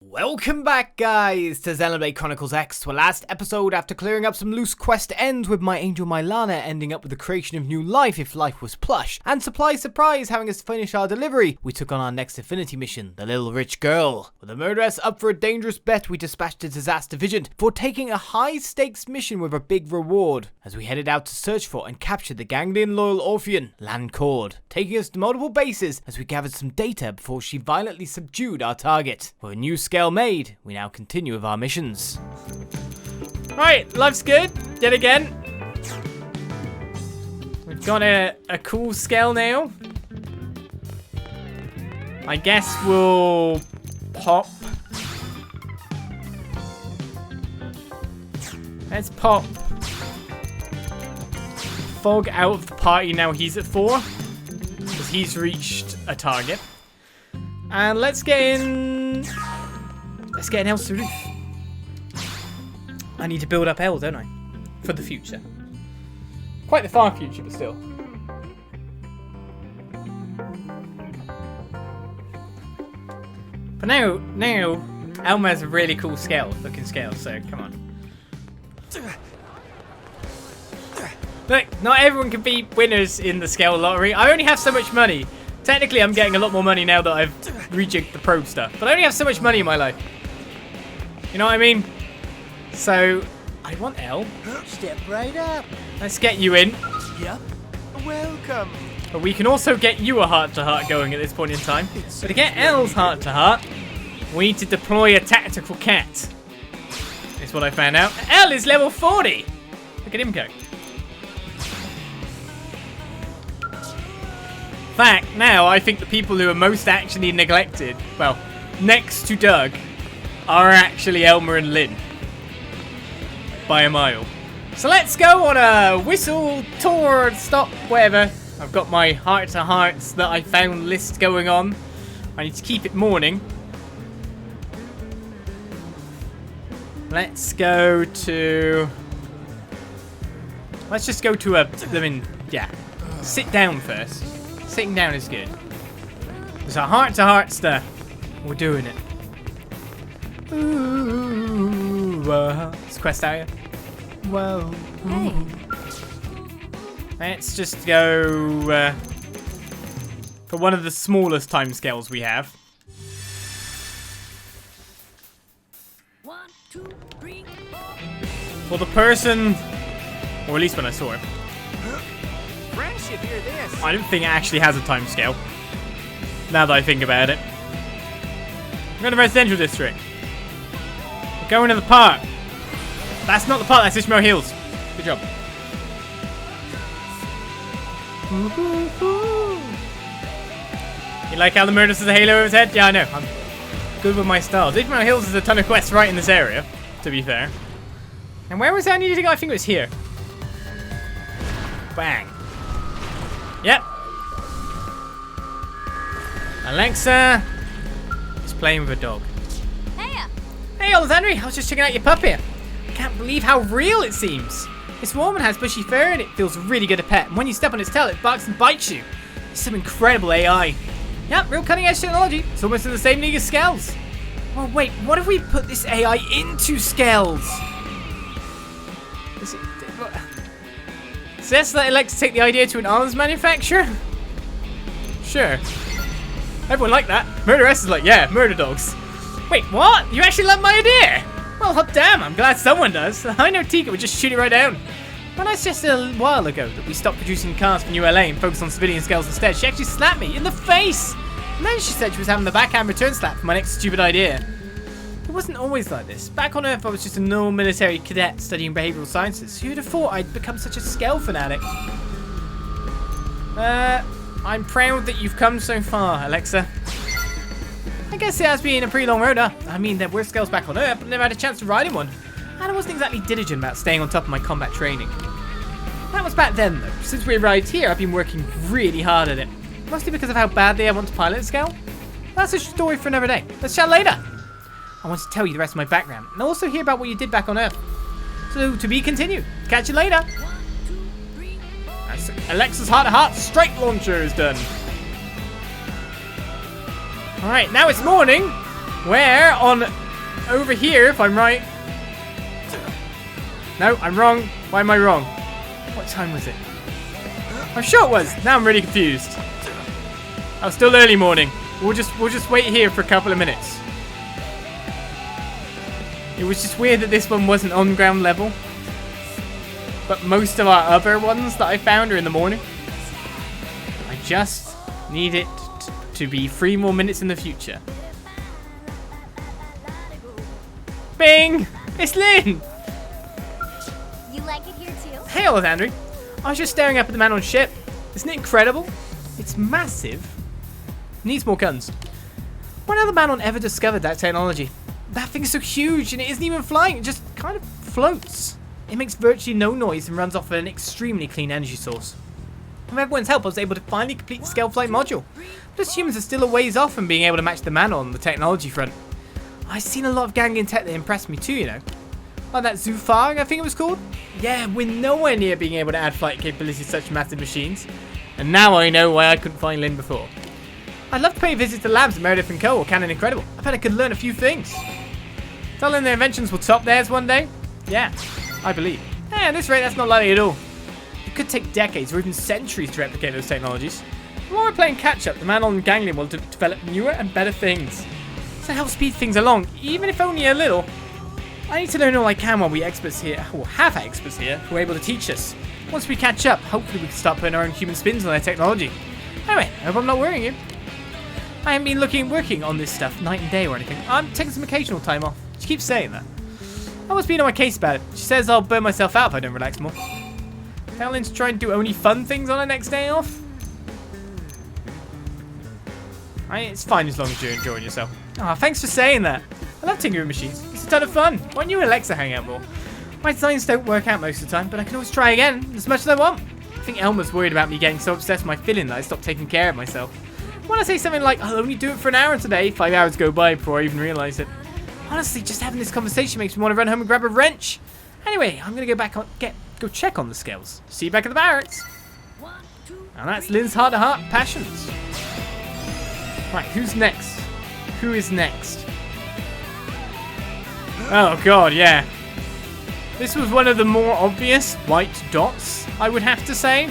Welcome back, guys, to Xenoblade Chronicles X, to our last episode after clearing up some loose quest ends with my angel Mylana ending up with the creation of new life if life was plush, and surprise having us finish our delivery. We took on our next affinity mission, the little rich girl. With the murderess up for a dangerous bet, we dispatched a disaster vision for taking a high stakes mission with a big reward, as we headed out to search for and capture the Ganglion loyal Orpheon, Landcord, taking us to multiple bases as we gathered some data before she violently subdued our target. With a new scale made, we now continue with our missions. Right, life's good, yet again. We've got a cool scale now. I guess we'll pop. Let's pop Fog out of the party now he's at 4. Because he's reached a target. And let's get in. Let's get an L to roof. I need to build up L, don't I? For the future. Quite the far future, but still. But now Elma has a really cool looking scale, so come on. Look, not everyone can be winners in the scale lottery. I only have so much money. Technically, I'm getting a lot more money now that I've rejigged the probe stuff. But I only have so much money in my life. You know what I mean? So, I want L. Step right up. Let's get you in. Yep. Welcome. But we can also get you a heart-to-heart going at this point in time. But to get L's heart-to-heart, we need to deploy a tactical cat. Is what I found out. L is level 40. Look at him go. In fact, now I think the people who are most actually neglected, well, next to Doug, are actually Elmer and Lynn. By a mile. So let's go on a whistle, tour, stop, whatever. I've got my heart-to-hearts that I found list going on. I need to keep it morning. Let's go to... Let's just go to a... I mean, yeah. Sit down first. Sitting down is good. There's a heart-to-heart stuff. We're doing it. Ooh, it's quest area. Whoa. Hey. Let's just go for one of the smallest timescales we have. 1, 2, 3, 4. For the person, or at least when I saw it. Friendship, hear this. I don't think it actually has a timescale. Now that I think about it. We're going to residential district. We're going to the park. That's not the park, that's Ishmael Hills. Good job. You like how the murderess is a halo over his head? Yeah, I know. I'm good with my styles. Ishmael Hills is a ton of quests right in this area, to be fair. And where was I needed to go? I think it was here. Bang. Yep. Alexa is playing with a dog. Hey, Olizandri, I was just checking out your puppy. I can't believe how real it seems. This woman has bushy fur and it feels really good to pet. And when you step on its tail, it barks and bites you. It's some incredible AI. Yep, real cutting edge technology. It's almost in the same league as Scales. Well, wait, what if we put this AI into Scales? Says that it likes to take the idea to an arms manufacturer? Sure. Everyone liked that. Murderess is like, yeah, murder dogs. Wait, what? You actually love my idea? Well, hot damn, I'm glad someone does. I know Tika would just shoot it right down. Well, that's just a while ago that we stopped producing cars for New LA and focused on civilian scales instead. She actually slapped me in the face. And then she said she was having the backhand return slap for my next stupid idea. It wasn't always like this. Back on Earth, I was just a normal military cadet studying behavioral sciences. Who'd have thought I'd become such a scale fanatic? I'm proud that you've come so far, Alexa. I guess it has been a pretty long road, huh? I mean, there were scales back on Earth, but never had a chance to ride in one. And I wasn't exactly diligent about staying on top of my combat training. That was back then, though. Since we arrived here, I've been working really hard at it. Mostly because of how badly I want to pilot a scale. That's a story for another day. Let's chat later. I want to tell you the rest of my background, and also hear about what you did back on Earth. So, to be continued. Catch you later. 1, 2, 3, 4. That's Alexa's heart-to-heart strike launcher is done. Alright, now it's morning. Where? On over here, if I'm right. No, I'm wrong. Why am I wrong? What time was it? I'm sure it was. Now I'm really confused. Oh, still early morning. We'll just wait here for a couple of minutes. It was just weird that this one wasn't on ground level. But most of our other ones that I found are in the morning. I just need it to be 3 more minutes in the future. Bing! It's Lynn! You like it here too? Hey, Olizandri. I was just staring up at the man on ship. Isn't it incredible? It's massive. Needs more guns. When other man ever discovered that technology? That thing's so huge and it isn't even flying. It just kind of floats. It makes virtually no noise and runs off an extremely clean energy source. With everyone's help, I was able to finally complete the scale flight module. But us humans are still a ways off from being able to match the man on the technology front. I've seen a lot of Gangan tech that impressed me too, you know. Like that Zufar, I think it was called. Yeah, we're nowhere near being able to add flight capabilities to such massive machines. And now I know why I couldn't find Lynn before. I'd love to pay a visit to labs at Meredith & Co. or Canon Incredible. I bet I could learn a few things. Tell them their inventions will top theirs one day? Yeah, I believe. Hey, at this rate, that's not likely at all. It could take decades or even centuries to replicate those technologies. While we're playing catch-up, the man on Ganglion will develop newer and better things. To help speed things along, even if only a little. I need to learn all I can while we experts here, or have experts here, who are able to teach us. Once we catch up, hopefully we can start putting our own human spins on their technology. Anyway, I hope I'm not worrying you. I haven't been working on this stuff night and day or anything. I'm taking some occasional time off. She keeps saying that. I must be on my case about it. She says I'll burn myself out if I don't relax more. Lynn's trying to do only fun things on her next day off. It's fine as long as you're enjoying yourself. Ah, thanks for saying that. I love tinkering machines. It's a ton of fun. Why don't you and Alexa hang out more? My designs don't work out most of the time, but I can always try again as much as I want. I think Elmer's worried about me getting so obsessed with my feeling that I stopped taking care of myself. When I say something like, I'll only do it for an hour today, 5 hours go by before I even realise it. Honestly, just having this conversation makes me want to run home and grab a wrench. Anyway, I'm going to go back on, go check on the scales. See you back at the barracks. And that's Lynn's heart-to-heart passions. Right, who's next? Who is next? Oh god, yeah. This was one of the more obvious white dots, I would have to say,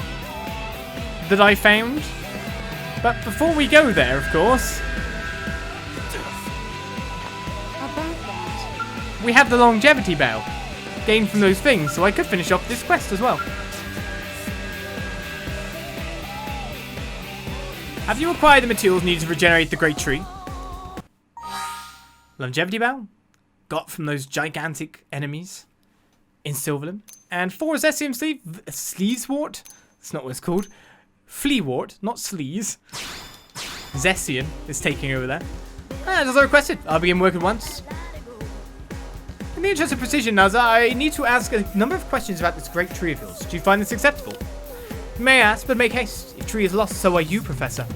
that I found. But before we go there, of course, we have the longevity bell gained from those things, so I could finish off this quest as well. Have you acquired the materials needed to regenerate the Great Tree? Longevity bell? Got from those gigantic enemies in Silverland. And 4 Zessium Sleazewort? That's not what it's called. Fleawort, not Sleaze. Zessian is taking over there. As I requested, I'll begin work at once. In the interest of precision, Nazar, I need to ask a number of questions about this great tree of yours. Do you find this acceptable? You may ask, but make haste. If tree is lost, so are you, Professor.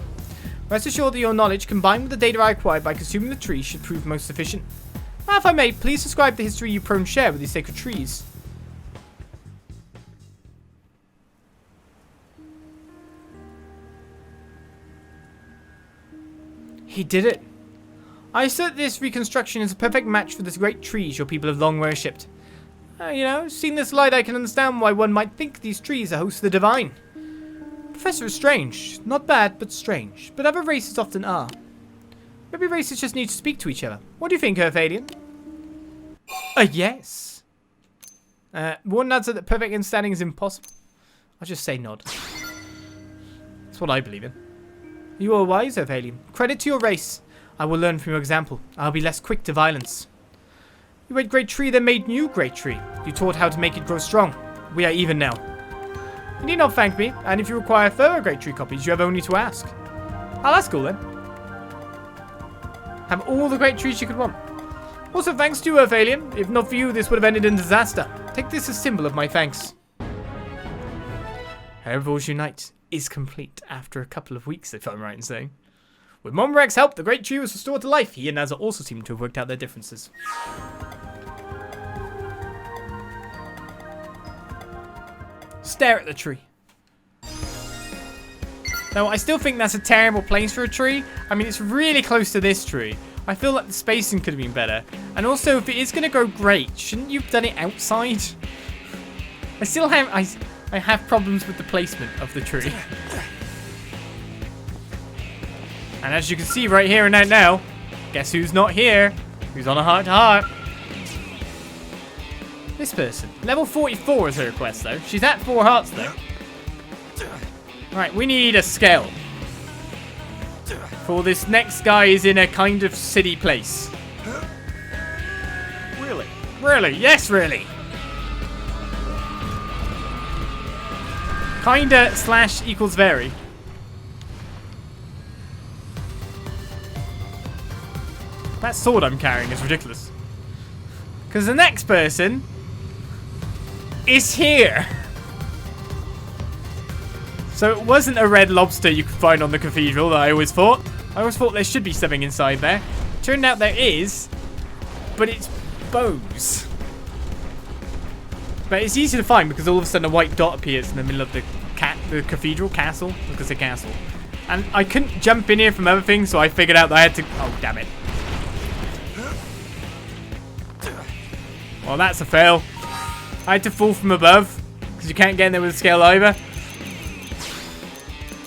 Rest assured that your knowledge, combined with the data I acquired by consuming the tree, should prove most sufficient. Now, if I may, please describe the history you prone share with these sacred trees. He did it. I assert this reconstruction is a perfect match for the great trees your people have long worshipped. You know, seeing this light, I can understand why one might think these trees are hosts of the divine. Professor is strange. Not bad, but strange. But other races often are. Maybe races just need to speak to each other. What do you think, Earth Alien? Yes. One nods that perfect understanding is impossible. I'll just say nod. That's what I believe in. You are wise, Earth Alien. Credit to your race. I will learn from your example. I'll be less quick to violence. You made great tree, then made new great tree. You taught how to make it grow strong. We are even now. You need not thank me, and if you require further great tree copies, you have only to ask. Oh, that's cool then. Have all the great trees you could want. Also, thanks to you, Earth Alien. If not for you, this would have ended in disaster. Take this as symbol of my thanks. Heroes Unite is complete after a couple of weeks, if I'm right in saying. With Momrek's help, the great tree was restored to life. He and Nazar also seem to have worked out their differences. Stare at the tree. Now, I still think that's a terrible place for a tree. I mean, it's really close to this tree. I feel like the spacing could have been better. And also, if it is going to grow great, shouldn't you have done it outside? I still have... I have problems with the placement of the tree. And as you can see right here and right now, guess who's not here? Who's on a heart-to-heart? This person. Level 44 is her request, though. She's at 4 hearts, though. Right, we need a scale. For this next guy is in a kind of city place. Really? Really? Yes, really. Kinda / equals very. That sword I'm carrying is ridiculous. Because the next person is here. So it wasn't a red lobster you could find on the cathedral that I always thought. I always thought there should be something inside there. Turned out there is, but it's bows. But it's easy to find because all of a sudden a white dot appears in the middle of the cathedral castle. I was gonna say castle. And I couldn't jump in here from other things, so I figured out that I had to... Oh, damn it. Well, that's a fail. I had to fall from above because you can't get in there with a scale either.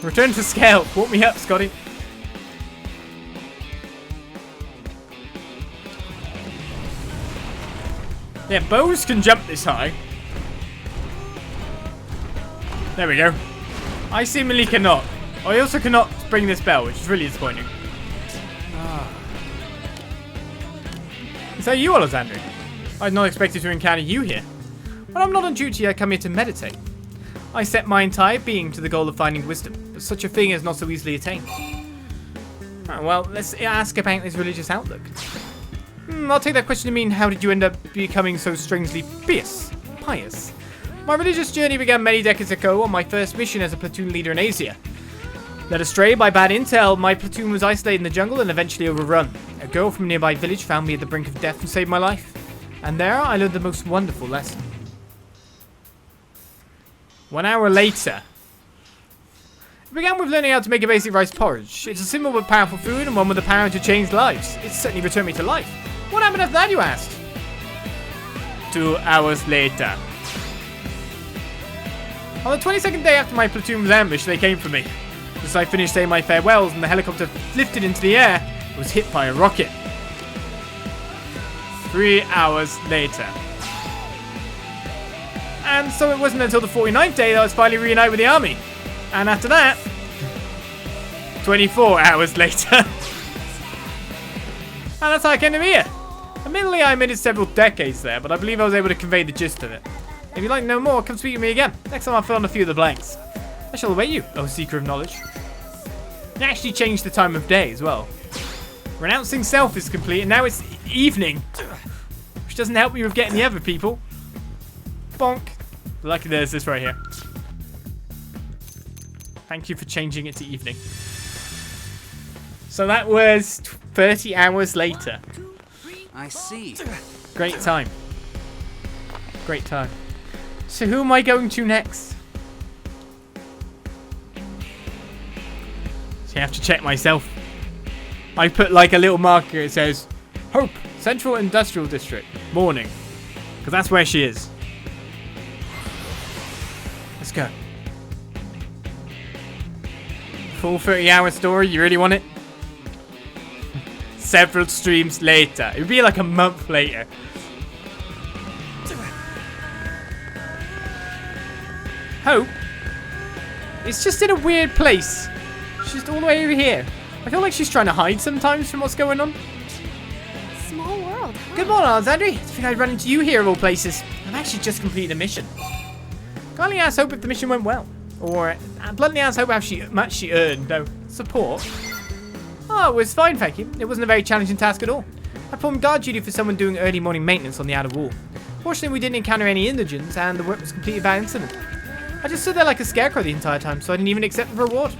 Return to scale. Walk me up, Scotty. Yeah, bows can jump this high. There we go. I seemingly cannot. I also cannot spring this bell, which is really disappointing. Is that you, Olizandri? I'd not expected to encounter you here. When I'm not on duty, I come here to meditate. I set my entire being to the goal of finding wisdom, but such a thing is not so easily attained. Well, let's ask about his religious outlook. I'll take that question to mean, how did you end up becoming so strangely pious? My religious journey began many decades ago on my first mission as a platoon leader in Asia. Led astray by bad intel, my platoon was isolated in the jungle and eventually overrun. A girl from a nearby village found me at the brink of death and saved my life. And there, I learned the most wonderful lesson. 1 hour later. It began with learning how to make a basic rice porridge. It's a simple but powerful food and one with the power to change lives. It's certainly returned me to life. What happened after that, you asked? 2 hours later. On the 22nd day after my platoon was ambushed, they came for me. As I finished saying my farewells and the helicopter lifted into the air, it was hit by a rocket. 3 hours later. And so it wasn't until the 49th day that I was finally reunited with the army. And after that, 24 hours later. And that's how I came to Mira. Admittedly, I omitted several decades there, but I believe I was able to convey the gist of it. If you'd like to know more, come speak to me again. Next time I'll fill in a few of the blanks. I shall await you, O seeker of knowledge. It actually changed the time of day as well. Renouncing self is complete, and now it's evening. Which doesn't help me with getting the other people. Bonk. Lucky there's this right here. Thank you for changing it to evening. So that was 30 hours later. I see. Great time. Great time. So who am I going to next? So I have to check myself. I put like a little marker. It says, Hope, Central Industrial District, morning. Because that's where she is. Let's go. Full 30-hour story, you really want it? Several streams later. It would be like a month later. Hope? It's just in a weird place. She's just all the way over here. I feel like she's trying to hide sometimes from what's going on. Small world, huh? Good morning, Olizandri. I think I'd run into you here of all places. I've actually just completed a mission. Kindly ask Hope if the mission went well. Or bluntly ask Hope how much she earned. No, support. Oh, it was fine, thank you. It wasn't a very challenging task at all. I performed guard duty for someone doing early morning maintenance on the outer wall. Fortunately, we didn't encounter any indigents, and the work was completed without incident. I just stood there like a scarecrow the entire time, so I didn't even accept the reward.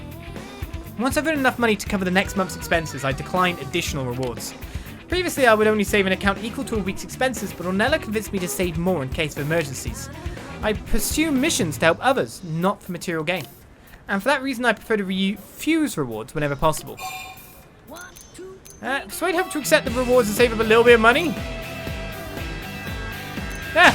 Once I've earned enough money to cover the next month's expenses, I declined additional rewards. Previously, I would only save an account equal to a week's expenses, but Ornella convinced me to save more in case of emergencies. I pursue missions to help others, not for material gain. And for that reason, I prefer to refuse rewards whenever possible. Persuade hope to accept the rewards and save up a little bit of money. Yeah.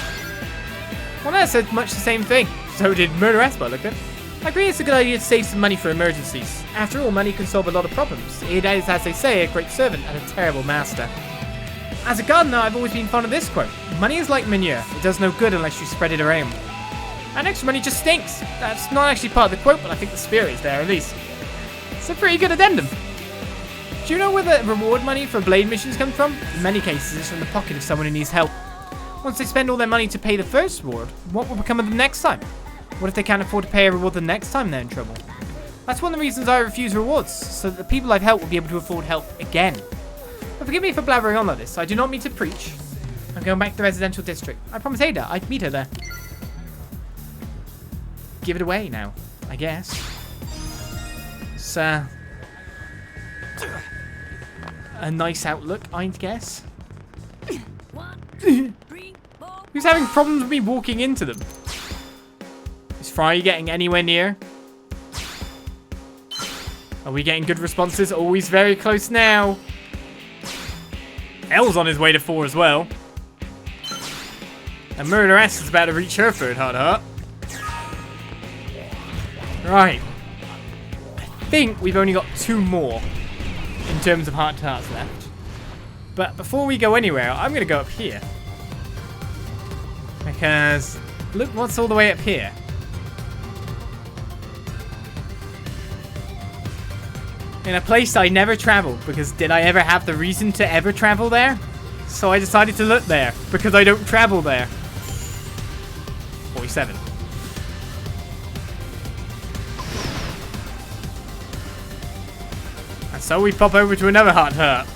Well, that said much the same thing. So did Murderess, by look at it. I agree it's a good idea to save some money for emergencies. After all, money can solve a lot of problems. It is, as they say, a great servant and a terrible master. As a gardener, I've always been fond of this quote. Money is like manure. It does no good unless you spread it around. And extra money just stinks. That's not actually part of the quote, but I think the spirit is there at least. It's a pretty good addendum. Do you know where the reward money for blade missions comes from? In many cases, it's from the pocket of someone who needs help. Once they spend all their money to pay the first reward, what will become of them next time? What if they can't afford to pay a reward the next time they're in trouble? That's one of the reasons I refuse rewards, so that the people I've helped will be able to afford help again. But forgive me for blabbering on like this. I do not mean to preach. I'm going back to the residential district. I promised Ada I'd meet her there. Give it away now, I guess. It's a nice outlook, I guess. Who's having problems with me walking into them? Is Fry getting anywhere near? Are we getting good responses? Always very close now. L's on his way to 4 as well. And Murderess is about to reach her third heart. Right. I think we've only got 2 more in terms of hearts left. But before we go anywhere, I'm going to go up here. Because look what's all the way up here. In a place I never traveled, because did I ever have the reason to ever travel there? So I decided to look there, because I don't travel there. 47. And so we pop over to another hut.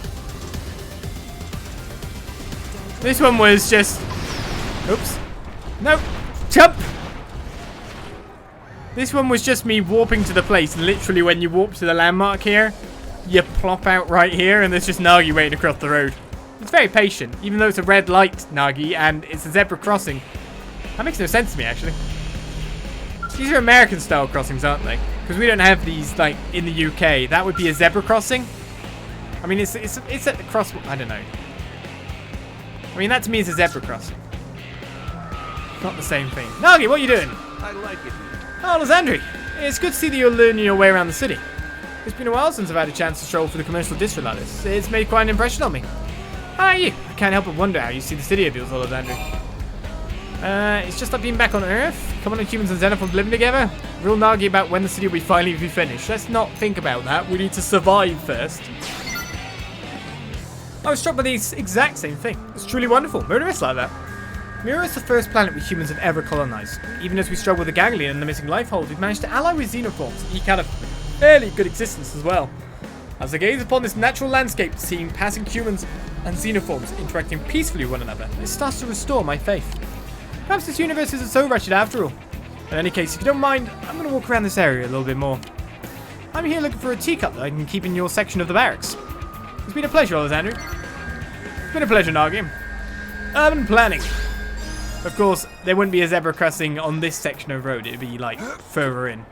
This one was just... Oops. No. Jump! This one was just me warping to the place. Literally, when you warp to the landmark here, you plop out right here, and there's just Nagi waiting across the road. It's very patient, even though it's a red light, Nagi, and it's a zebra crossing. That makes no sense to me, actually. These are American-style crossings, aren't they? Because we don't have these, like, in the UK. That would be a zebra crossing. I mean, it's at the cross... I don't know. I mean, that to me is a zebra crossing. Not the same thing. Nagi, what are you doing? I like it. Oh, Olizandri, it's good to see that you're learning your way around the city. It's been a while since I've had a chance to stroll through the commercial district like this. It's made quite an impression on me. How are you? I can't help but wonder how you see the city of yours, Olizandri. It's just like being back on Earth. Come on, humans and xenophobes living together. Real Nagi about when the city will be finally finished. Let's not think about that. We need to survive first. I was struck by the exact same thing. It's truly wonderful. Murderous like that. Mira is the first planet we humans have ever colonized. Even as we struggle with the ganglion and the missing life hold, we've managed to ally with xenophobes and eke out a fairly good existence as well. As I gaze upon this natural landscape, seeing passing humans and xenophobes interacting peacefully with one another, it starts to restore my faith. Perhaps this universe isn't so wretched after all. In any case, if you don't mind, I'm going to walk around this area a little bit more. I'm here looking for a teacup that I can keep in your section of the barracks. It's been a pleasure, Olizandri. It's been a pleasure, Nagi. Urban planning. Of course, there wouldn't be a zebra crossing on this section of road. It'd be, like, further in.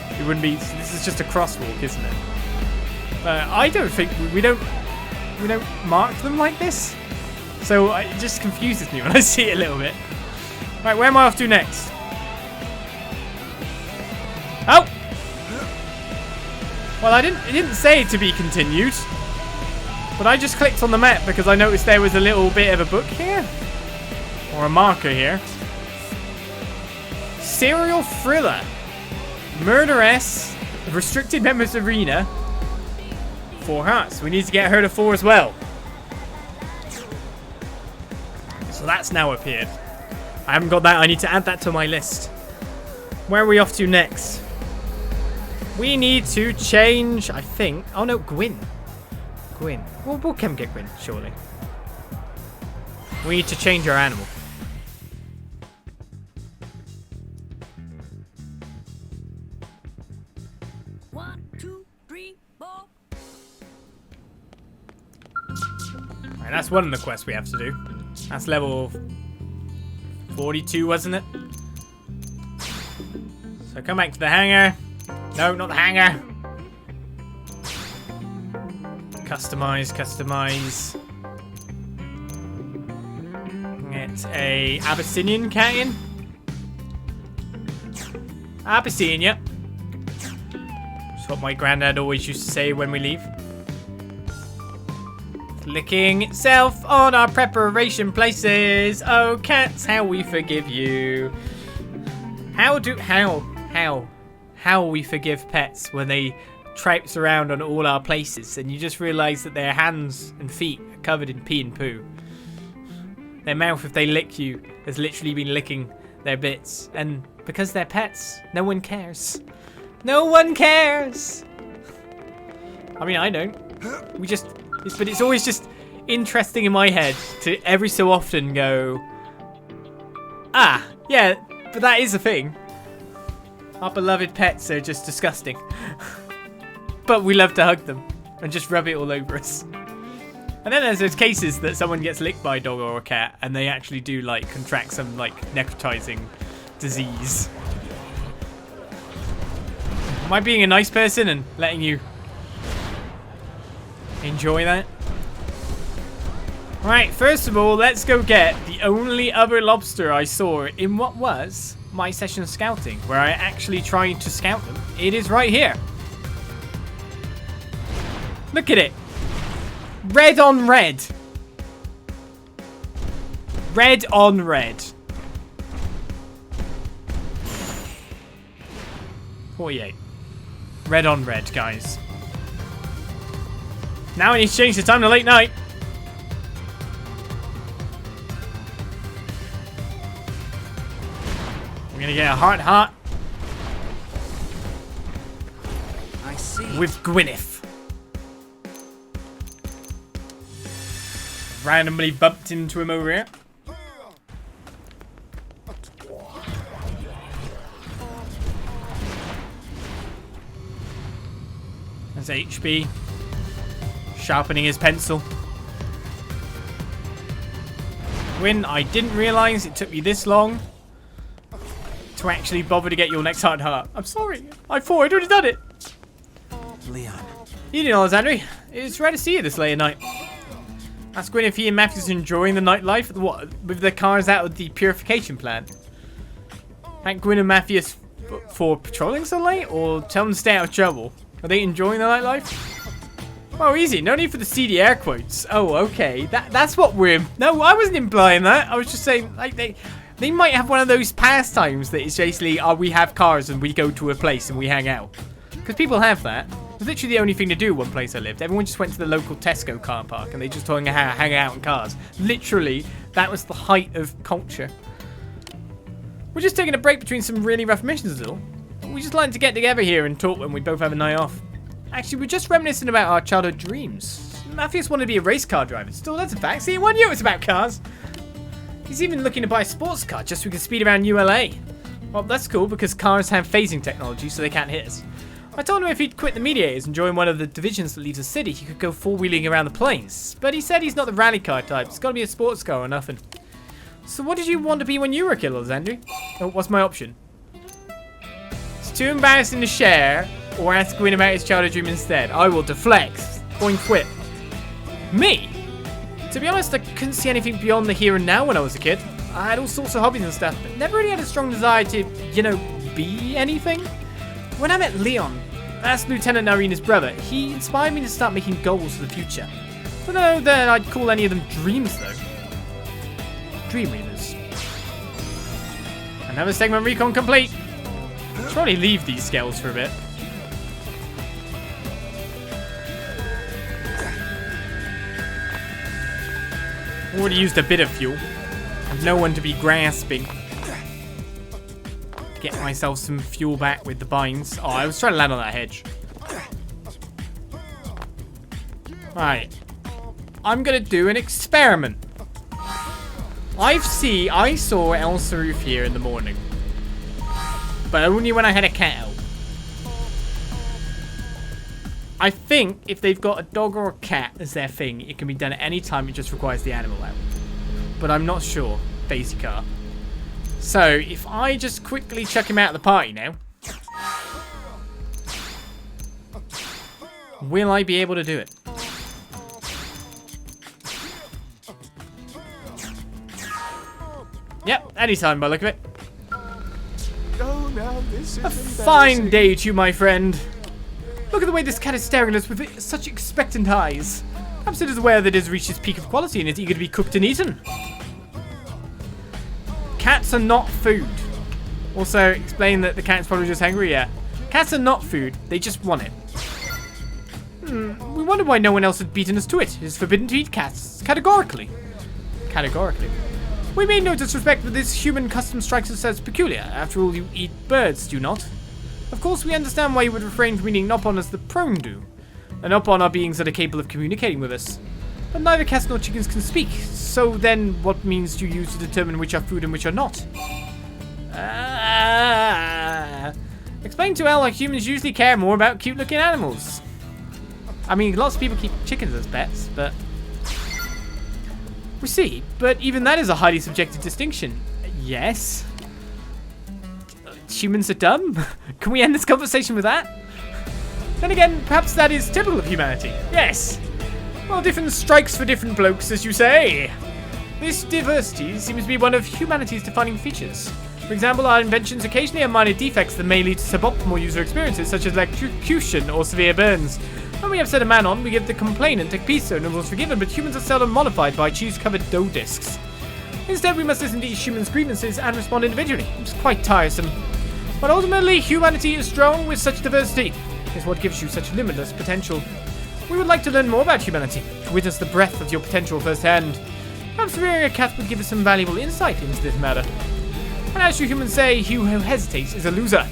It wouldn't be... This is just a crosswalk, isn't it? I don't think... We don't mark them like this. So it just confuses me when I see it a little bit. Right, where am I off to next? Oh! Well, it didn't say to be continued. But I just clicked on the map because I noticed there was a little bit of a book here. Or a marker here. Serial thriller. Murderess. Restricted members arena. 4 hearts. We need to get her to 4 as well. So that's now appeared. I haven't got that. I need to add that to my list. Where are we off to next? We need to change, I think. Oh no, Gwin. Gwin. We'll come get Gwin, surely. We need to change our animal. One, two, three, four. Alright, that's one of the quests we have to do. That's level 42, wasn't it? So come back to the hangar. No, not the hangar. Customize, customize. Get a Abyssinian cat in. Abyssinia. That's what my granddad always used to say when we leave. Licking itself on our preparation places. Oh, cats, how we forgive you. How we forgive pets when they traipse around on all our places and you just realise that their hands and feet are covered in pee and poo. Their mouth, if they lick you, has literally been licking their bits. And because they're pets, no one cares. No one cares! I mean, I don't. But it's always just interesting in my head to every so often go, ah, yeah, but that is a thing. Our beloved pets are just disgusting. But we love to hug them and just rub it all over us. And then there's those cases that someone gets licked by a dog or a cat and they actually do like contract some like necrotizing disease. Am I being a nice person and letting you enjoy that? Right, first of all, let's go get the only other lobster I saw in what was my session of scouting, where I actually tried to scout them. It is right here. Look at it. Red on red. Red on red. 48. Red on red, guys. Now I need to change the time to late night. We're gonna get a heart I see. with Gwyneth. Randomly bumped into him over here. That's HB. Sharpening his pencil. Gwyn, I didn't realise it took me this long to actually bother to get your next heart. I'm sorry. I thought I'd already done it. Leon. Evening, Olizandri. It's rare to see you this late at night. Ask Gwyn if he and Matthew's enjoying the nightlife with their cars out of the purification plant. Thank Gwyn and Matthews for patrolling so late, or tell them to stay out of trouble. Are they enjoying the nightlife? Oh, easy. No need for the CD air quotes. Oh, okay. That's what we're... No, I wasn't implying that. I was just saying, like, they might have one of those pastimes that is basically, we have cars and we go to a place and we hang out. Because people have that. It's literally the only thing to do one place I lived. Everyone just went to the local Tesco car park and they just hung out in cars. Literally, that was the height of culture. We're just taking a break between some really rough missions is all. We just like to get together here and talk when we both have a night off. Actually, we're just reminiscing about our childhood dreams. Matthews wanted to be a race car driver. Still, that's a fact. See, 1 year it's about cars. He's even looking to buy a sports car just so we can speed around ULA. Well, that's cool because cars have phasing technology so they can't hit us. I told him if he'd quit the mediators and join one of the divisions that leaves the city, he could go four-wheeling around the plains. But he said he's not the rally car type. It's got to be a sports car or nothing. So what did you want to be when you were a kid, Olizandri? Oh, what's my option? It's too embarrassing to share, or ask Gwyn about his childhood dream instead. I will deflect. Point quit. Me? To be honest, I couldn't see anything beyond the here and now when I was a kid. I had all sorts of hobbies and stuff, but never really had a strong desire to, be anything. When I met Leon, that's Lieutenant Narina's brother, he inspired me to start making goals for the future. I don't know that I'd call any of them dreams, though. Dream readers. Another segment recon complete. Should probably leave these scales for a bit. Already used a bit of fuel. I've no one to be grasping. Get myself some fuel back with the binds. Oh, I was trying to land on that hedge. Right. I'm gonna do an experiment. I saw El Saruf here in the morning. But only when I had a cat out. I think if they've got a dog or a cat as their thing, it can be done at any time. It just requires the animal out. But I'm not sure. Basic car. So, if I just quickly chuck him out of the party now. Will I be able to do it? Yep, anytime by the look of it. Oh, now this is A fine day to you, my friend. Look at the way this cat is staring at us with such expectant eyes. Perhaps it is aware that it has reached its peak of quality and is eager to be cooked and eaten. Cats are not food. Also, explain that the cat's probably just hungry. Yeah. Cats are not food. They just want it. We wonder why no one else had beaten us to it. It is forbidden to eat cats. Categorically. Categorically. We mean no disrespect, but this human custom strikes us as peculiar. After all, you eat birds, do you not? Of course, we understand why you would refrain from eating Nopon as the prone do. The Nopon are beings that are capable of communicating with us. But neither cats nor chickens can speak. So then, what means do you use to determine which are food and which are not? Explain to Elle why humans usually care more about cute-looking animals. I mean, lots of people keep chickens as pets, but... We see, but even that is a highly subjective distinction. Yes. Humans are dumb? Can we end this conversation with that? Then again, perhaps that is typical of humanity. Yes. Well, different strikes for different blokes, as you say. This diversity seems to be one of humanity's defining features. For example, our inventions occasionally have minor defects that may lead to suboptimal user experiences, such as electrocution or severe burns. When we upset a man on, we give the complainant a pizza and it was forgiven, but humans are seldom modified by cheese-covered dough discs. Instead, we must listen to each human's grievances and respond individually. It's quite tiresome. But ultimately, humanity is strong with such diversity. It's what gives you such limitless potential. We would like to learn more about humanity, to witness the breadth of your potential firsthand. Perhaps rearing a cat would give us some valuable insight into this matter. And as you humans say, he who hesitates is a loser.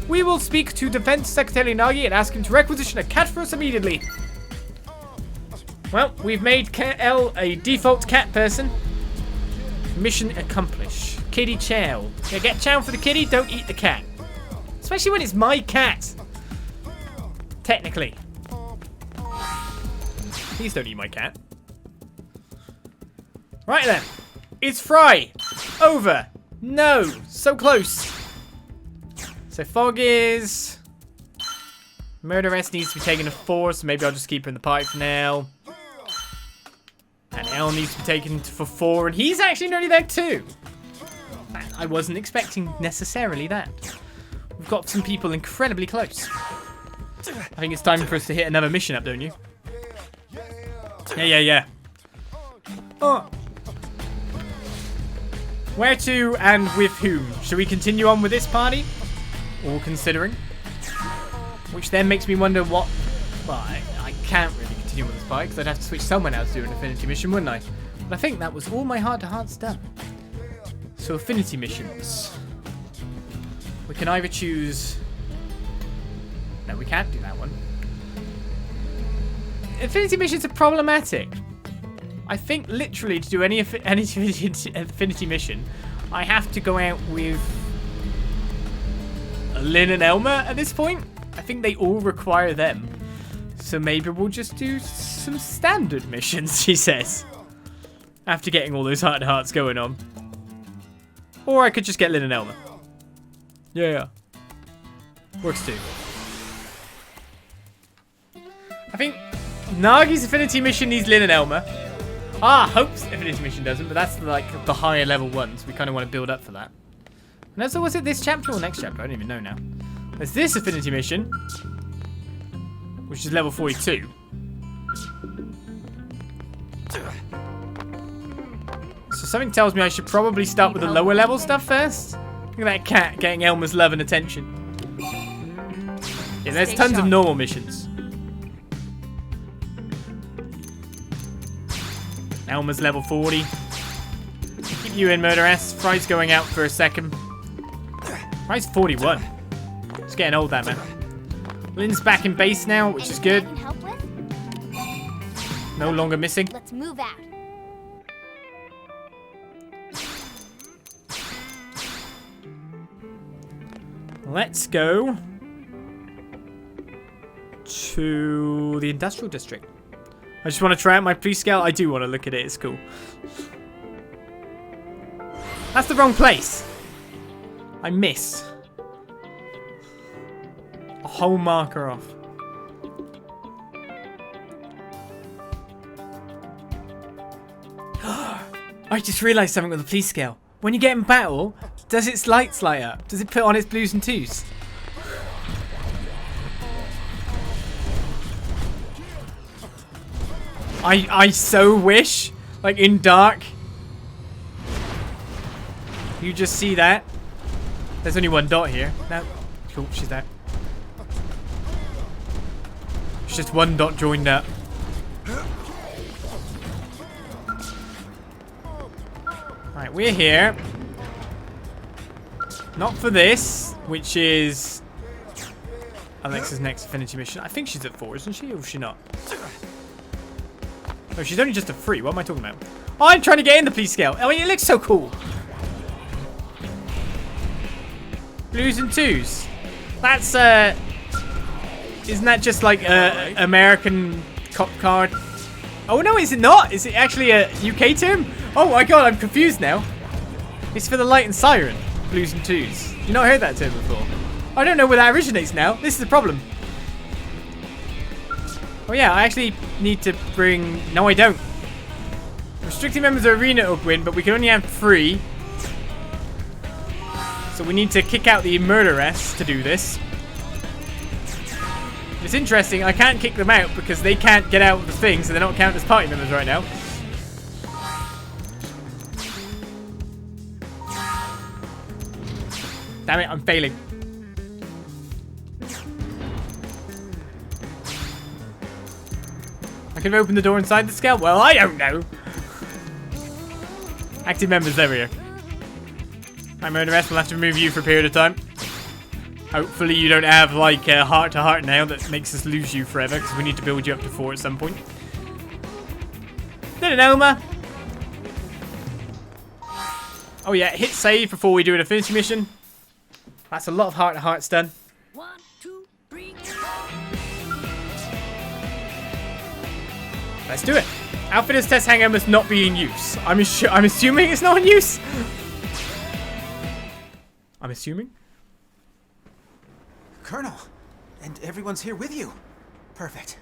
We will speak to Defense Secretary Nagi and ask him to requisition a cat for us immediately. Well, we've made Elle a default cat person. Mission accomplished. Kitty chow. Yeah, get chow for the kitty, don't eat the cat. Especially when it's my cat. Technically. Please don't eat my cat. Right then. It's Fry. Over. No. So close. So Fog is... Murderess needs to be taken to 4, so maybe I'll just keep her in the party for now. And Elle needs to be taken for 4, and he's actually nearly there too. I wasn't expecting necessarily that. We've got some people incredibly close. I think it's time for us to hit another mission up, don't you? Yeah. Oh. Where to and with whom? Should we continue on with this party? All considering. Which then makes me wonder what... Well, I can't really continue with this party because I'd have to switch someone else to do an affinity mission, wouldn't I? But I think that was all my heart-to-hearts done. So affinity missions. We can either choose... No, we can't do that one. Affinity missions are problematic. I think literally to do any affinity mission, I have to go out with Lynn and Elmer at this point. I think they all require them. So maybe we'll just do some standard missions, she says. After getting all those heart-to-hearts going on. Or I could just get Lynn and Elmer. Yeah. Works too. I think Nagi's affinity mission needs Lynn and Elmer. Hope's affinity mission doesn't, but that's like the higher level ones. We kind of want to build up for that. And so was it this chapter or next chapter? I don't even know now. There's this affinity mission, which is level 42. So something tells me I should probably start with the lower level stuff first. Look at that cat getting Elmer's love and attention. Yeah, there's tons of normal missions. Elmer's level 40. Keep you in, Murderess. Fry's going out for a second. Fry's 41. It's getting old, that man. Lynn's back in base now, which is good. No longer missing. Let's move out. Let's go to the industrial district. I just want to try out my police scale. I do want to look at it. It's cool. That's the wrong place. I missed. A whole marker off. I just realized something with the police scale. when you get in battle, does its lights light up? Does it put on its blues and twos? I so wish, like in dark, you just see that. There's only one dot here. No, cool, she's there. It's just one dot joined up. Right, we're here. Not for this, which is Alexa's next affinity mission. I think she's at 4, isn't she? Or is she not? Oh, she's only just at 3. What am I talking about? Oh, I'm trying to get in the police scale. I mean, it looks so cool. Blues and twos. That's, isn't that just like a American cop card? Oh, no, is it not? Is it actually a UK term? Oh my god, I'm confused now. It's for the light and siren. Blues and twos. You've not heard that term before. I don't know where that originates now. This is the problem. Oh yeah, I actually need to bring... No, I don't. Restricted members of Arena or Gwin, but we can only have 3. So we need to kick out the murderess to do this. It's interesting, I can't kick them out because they can't get out of the thing, so they're not counted as party members right now. Damn it, I'm failing. I can open the door inside the scale? Well, I don't know. Active members, there we go. My murderess will have to remove you for a period of time. Hopefully you don't have like a heart-to-heart now that makes us lose you forever, because we need to build you up to 4 at some point. Didn't know, ma. Oh yeah, hit save before we do an affinity mission. That's a lot of heart-to-hearts done. 1, 2, 3, 4. Let's do it. Outfitter's test hanger must not be in use. I'm assuming it's not in use. I'm assuming. Colonel, and everyone's here with you. Perfect.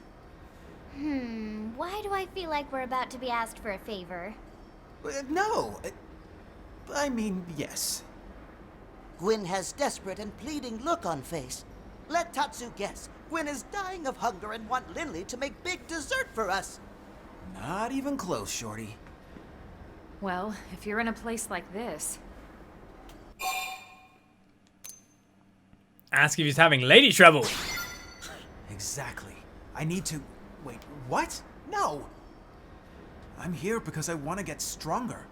Why do I feel like we're about to be asked for a favor? No. I mean, yes. Gwin has desperate and pleading look on face. Let Tatsu guess. Gwin is dying of hunger and want Lindley to make big dessert for us. Not even close, Shorty. Well, if you're in a place like this... Ask if he's having lady trouble. Exactly. I need to... Wait, what? No! I'm here because I want to get stronger.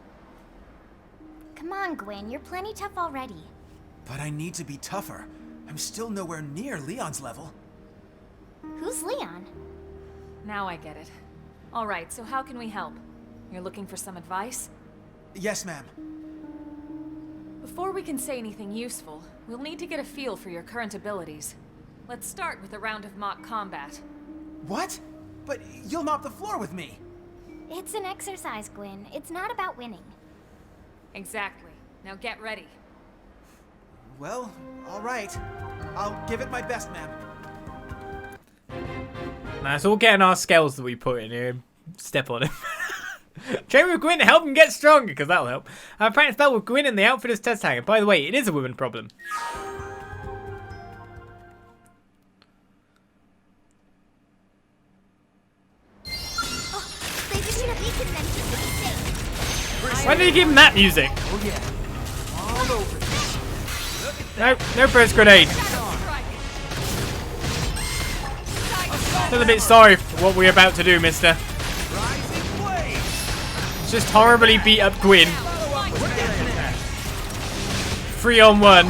Come on, Gwyn, you're plenty tough already. But I need to be tougher. I'm still nowhere near Leon's level. Who's Leon? Now I get it. Alright, so how can we help? You're looking for some advice? Yes, ma'am. Before we can say anything useful, we'll need to get a feel for your current abilities. Let's start with a round of mock combat. What? But you'll mop the floor with me. It's an exercise, Gwyn. It's not about winning. Exactly. Now get ready. Well, all right. I'll give it my best, ma'am. Nah, it's all getting our skills that we put in here. Step on him. Train with Gwyn to help him get stronger, because that'll help. I've practiced spell with Gwyn and the outfitter's test hanger. By the way, it is a women problem. They just need a beacon convention to be safe. Why did you give him that music? Oh, yeah. All over this. No burst grenade. Still a bit sorry for what we're about to do, mister. Just horribly beat up Gwyn. 3-on-1.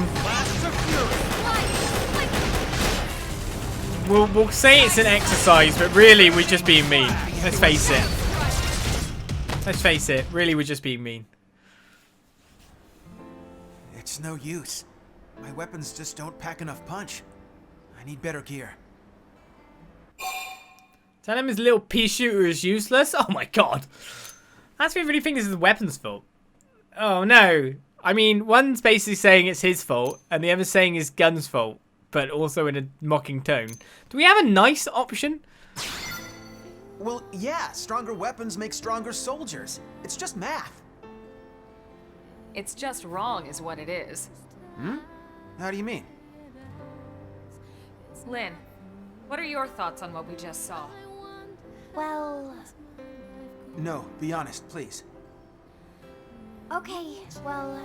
We'll say it's an exercise, but really we're just being mean. Let's face it. Let's face it. Really, we're just being mean. It's no use. My weapons just don't pack enough punch. I need better gear. Tell him his little pea shooter is useless? Oh my god. That's what we really think this is the weapon's fault. Oh no. I mean, one's basically saying it's his fault, and the other's saying it's gun's fault, but also in a mocking tone. Do we have a nice option? Well, yeah, stronger weapons make stronger soldiers. It's just math. It's just wrong is what it is. Hmm? How do you mean? Lynn, what are your thoughts on what we just saw? Well, No, be honest, please. okay, well,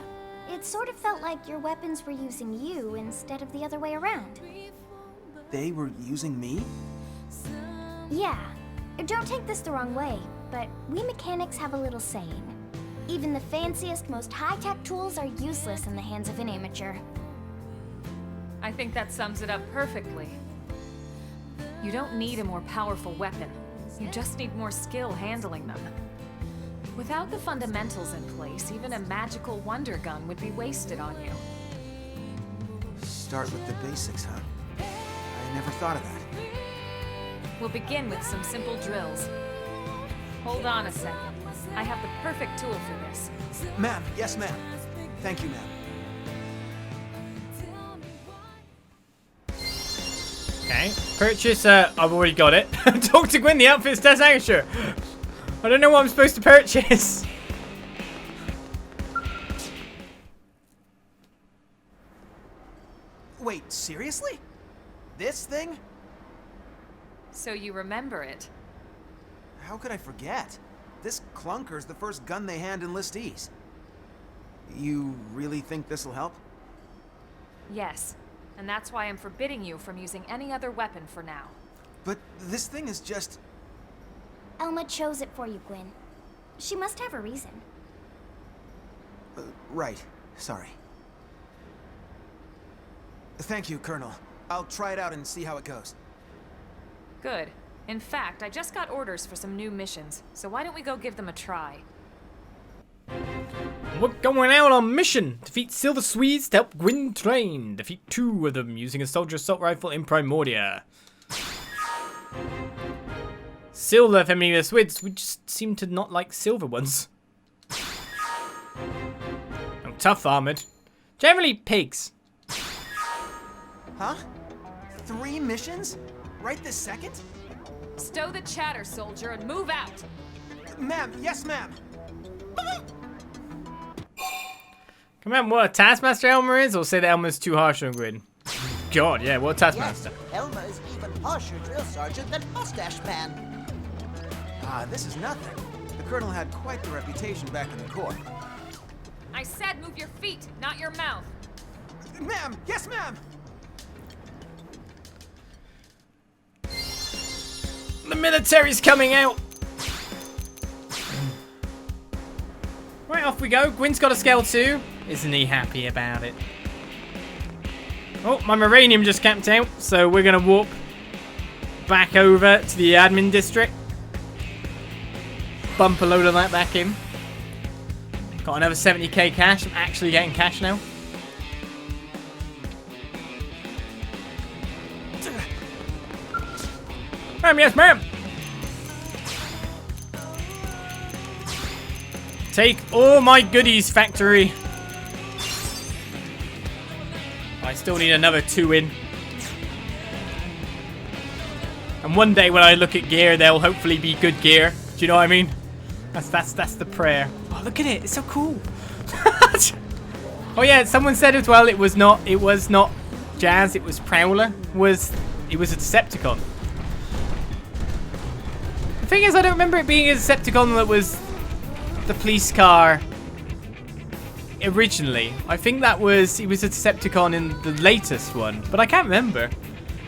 it sort of felt like your weapons were using you instead of the other way around. They were using me? Yeah, don't take this the wrong way, but we mechanics have a little saying. Even the fanciest, most high-tech tools are useless in the hands of an amateur. I think that sums it up perfectly. You don't need a more powerful weapon. You just need more skill handling them. Without the fundamentals in place, even a magical wonder gun would be wasted on you. Start with the basics, huh? I never thought of that. We'll begin with some simple drills. Hold on a second. I have the perfect tool for this. Ma'am, yes ma'am. Thank you, ma'am. Okay, purchase, I've already got it. Talk to Gwin, the outfit's designature. I don't know what I'm supposed to purchase. Wait, seriously? This thing? So you remember it. How could I forget? This clunker's the first gun they hand enlistees. You really think this'll help? Yes, and that's why I'm forbidding you from using any other weapon for now. But this thing is just... Elma chose it for you, Gwyn. She must have a reason. Right. Sorry. Thank you, Colonel. I'll try it out and see how it goes. Good. In fact, I just got orders for some new missions, so why don't we go give them a try? We're going out on mission. Defeat Silver Swedes to help Gwyn train. Defeat 2 of them using a soldier assault rifle in Primordia. Silver familiar Swedes. We just seem to not like silver ones. Oh, tough armored. Generally pigs. Huh? 3 missions? Right this second? Stow the chatter, soldier, and move out! Ma'am, yes ma'am! Come on, what a Taskmaster Elmer is, or say that Elmer's too harsh on Gwyn? God, yeah, what a Taskmaster. Yes, Elma is even harsher drill sergeant than Mustache Man. Ah, this is nothing. The Colonel had quite the reputation back in the Corps. I said move your feet, not your mouth. Ma'am, yes ma'am! The military's coming out. Right, off we go. Gwyn's got a scale too. Isn't he happy about it? Oh, my Moranium just camped out, so we're going to warp back over to the admin district. Bump a load of that back in. Got another 70k cash. I'm actually getting cash now. Ma'am, yes, ma'am. Take all my goodies, factory. I still need another 2 in. And one day when I look at gear, they'll hopefully be good gear. Do you know what I mean? That's the prayer. Oh, look at it. It's so cool. Oh yeah, someone said as well it was not Jazz, it was Prowler. It was a Decepticon. The thing is, I don't remember it being a Decepticon that was the police car originally. I think it was a Decepticon in the latest one, but I can't remember.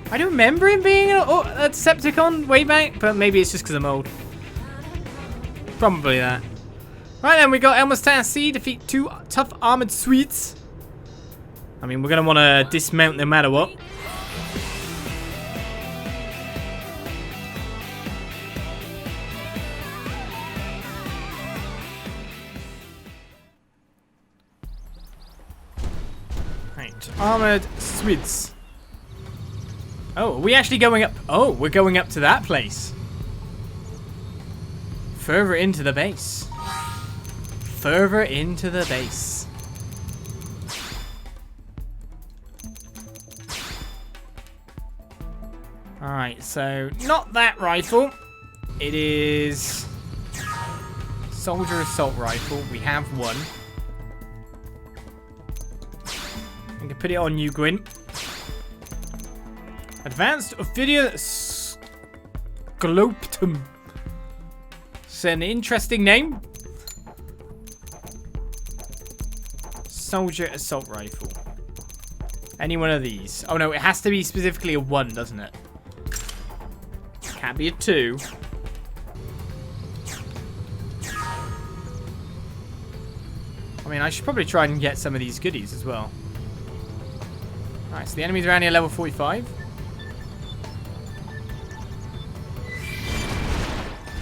I don't remember him being a Decepticon way back, but maybe it's just because I'm old. Probably that. Right then, we got Elmer's Task C, defeat 2 tough armored Swedes. I mean, we're going to want to dismount no matter what. Right, armored Swedes. Oh, are we actually going up? Oh, we're going up to that place. Further into the base. Further into the base. Alright, so not that rifle. It is soldier assault rifle. We have one. put it on you, Gwyn. Advanced Ophidia Scloptum. It's an interesting name. Soldier assault rifle. Any one of these. Oh no, it has to be specifically a 1, doesn't it? Can't be a 2. I mean, I should probably try and get some of these goodies as well. Alright, so the enemies around here level 45.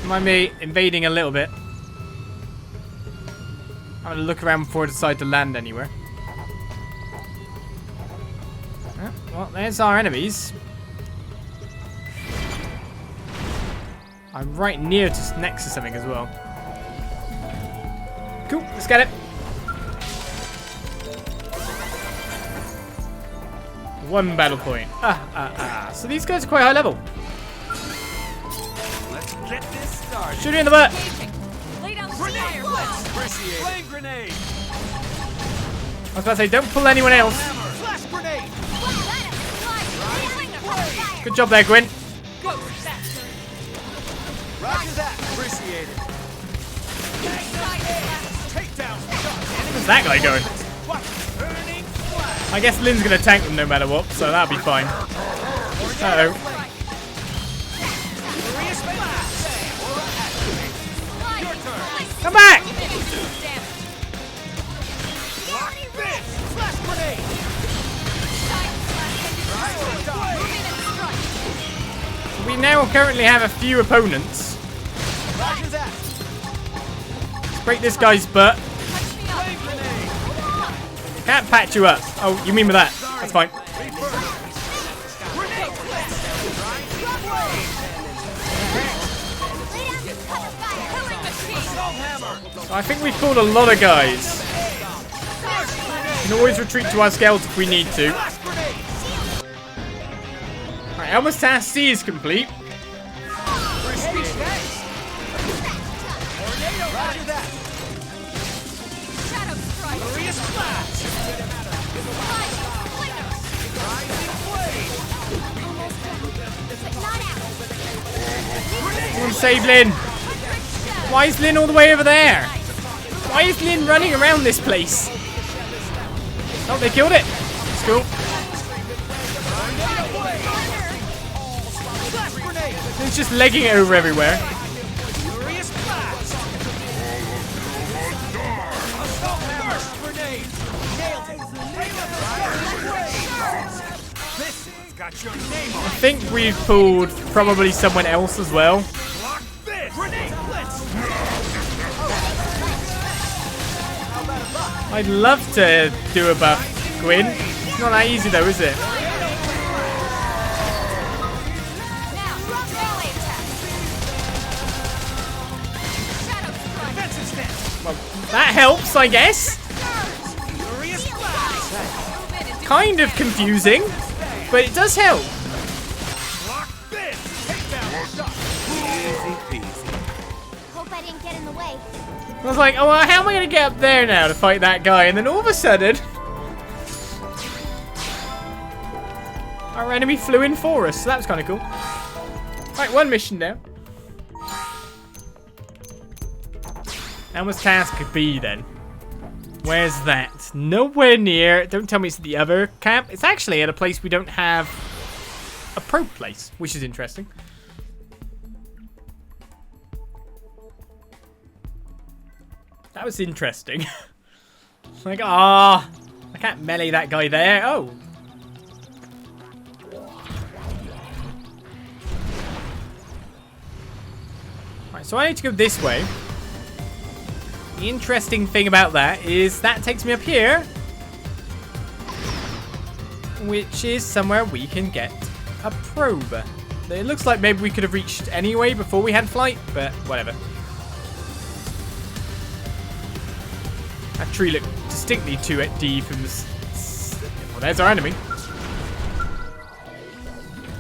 Mind me invading a little bit. I'm going to look around before I decide to land anywhere. Oh, well, there's our enemies. I'm right near to next to something as well. Cool, let's get it. One battle point. So these guys are quite high level. Let's get this started. Shoot you in the butt. Lay down the fire. Flame grenade. I was about to say, don't pull anyone else. Flash grenade. Good job there, Gwyn. Roger that. Appreciate it. Takedown. Where's that guy going? Burning flash. I guess Lynn's going to tank them no matter what, so that'll be fine. Uh-oh. Come back! We now currently have a few opponents. Let's break this guy's butt. Can't patch you up. Oh, you mean with that? That's fine. So I think we've pulled a lot of guys. We can always retreat to our scouts if we need to. Alright, Elmer's task C is complete. Come on, save Lynn. Why is Lynn all the way over there? Why is Lynn running around this place? Oh, they killed it. That's cool. Lynn's just legging it over everywhere. I think we've pulled probably someone else as well. I'd love to do a buff, Gwyn. It's not that easy though, is it? Well, that helps, I guess. Kind of confusing, but it does help. Hope I didn't get in the way. I was like, oh, well, how am I going to get up there now to fight that guy? And then all of a sudden, our enemy flew in for us, so that was kind of cool. Right, one mission down. Elmer's task B then. Where's that? Nowhere near. Don't tell me it's at the other camp. It's actually at a place we don't have a probe place, which is interesting. That was interesting. Like, I can't melee that guy there. Oh. Right, so I need to go this way. The interesting thing about that is that takes me up here, which is somewhere we can get a probe. It looks like maybe we could have reached anyway before we had flight, but whatever. That tree looked distinctly too deep and was... Well, there's our enemy.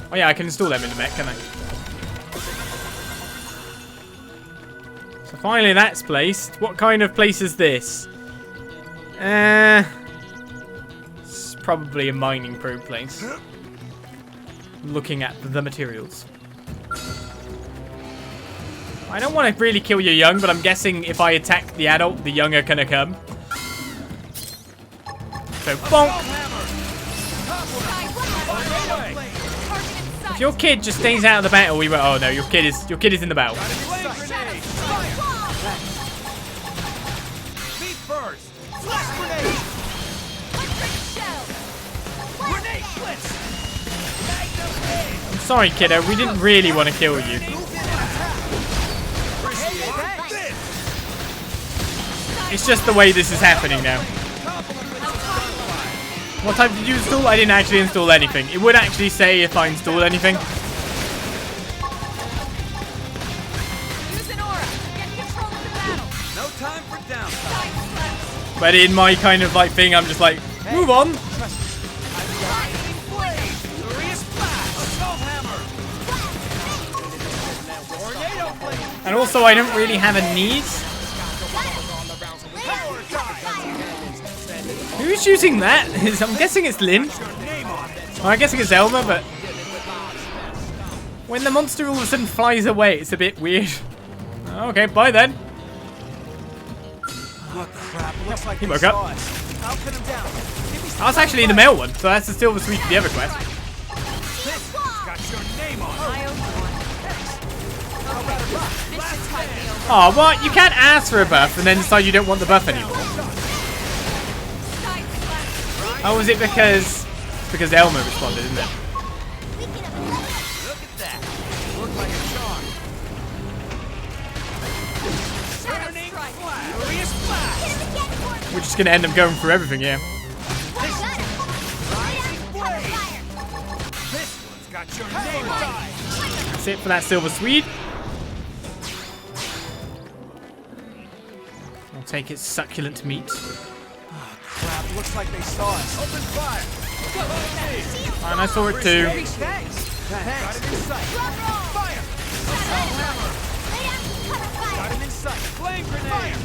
Oh yeah, I can install them in the mech, can I? So finally that's placed. What kind of place is this? probably a mining probe place. Looking at the materials. I don't want to really kill your young, but I'm guessing if I attack the adult, the young are gonna come. So, bonk! If your kid just stays out of the battle, we won't. Oh no, your kid is in the battle. I'm sorry, kiddo. We didn't really want to kill you. It's just the way this is happening now. What type did you install? I didn't actually install anything. It would actually say if I installed anything. Use an aura. Get control of the battle. No time for downtime. But in my kind of like thing, I'm just like, move on. And also, I don't really have a need. Who's using that? I'm guessing it's Lynn. Well, I'm guessing it's Elmer, but when the monster all of a sudden flies away, it's a bit weird. Okay, bye then. What crap? Looks like He woke up. I'll pin him down. That's actually the male one, so that's the Silver Sweet for the other quest. This one's got your name on it. I owe you one. Okay, this should tide me over. Oh, what? You can't ask for a buff and then decide you don't want the buff anymore. Oh, was it because Elmer responded, isn't it? Look at that. Looked like a charm. Turning flash. Furious flash. We're just gonna end up going through everything, yeah. Rising blade. This one's got your name on it. That's it for that Silver Swede. I'll take its succulent meat. Crap, looks like they saw us. Open fire. And I saw it too. Thanks. Got it in sight. Fire. Got it in sight. Flame grenade.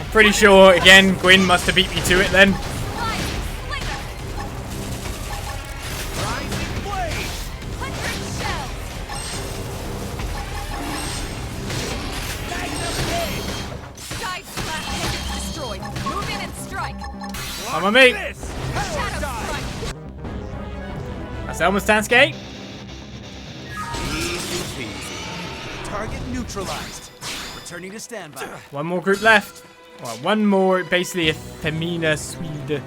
I'm pretty sure, again, Gwyn must have beat me to it then. Rising blade. Side slash destroyed. Move in and strike. I'm on me. This. Shadow strike. That's Elmer's stance gate. Easy peasy. Target neutralized. Returning to standby. One more group left. Well, one more, basically a Femina Swede.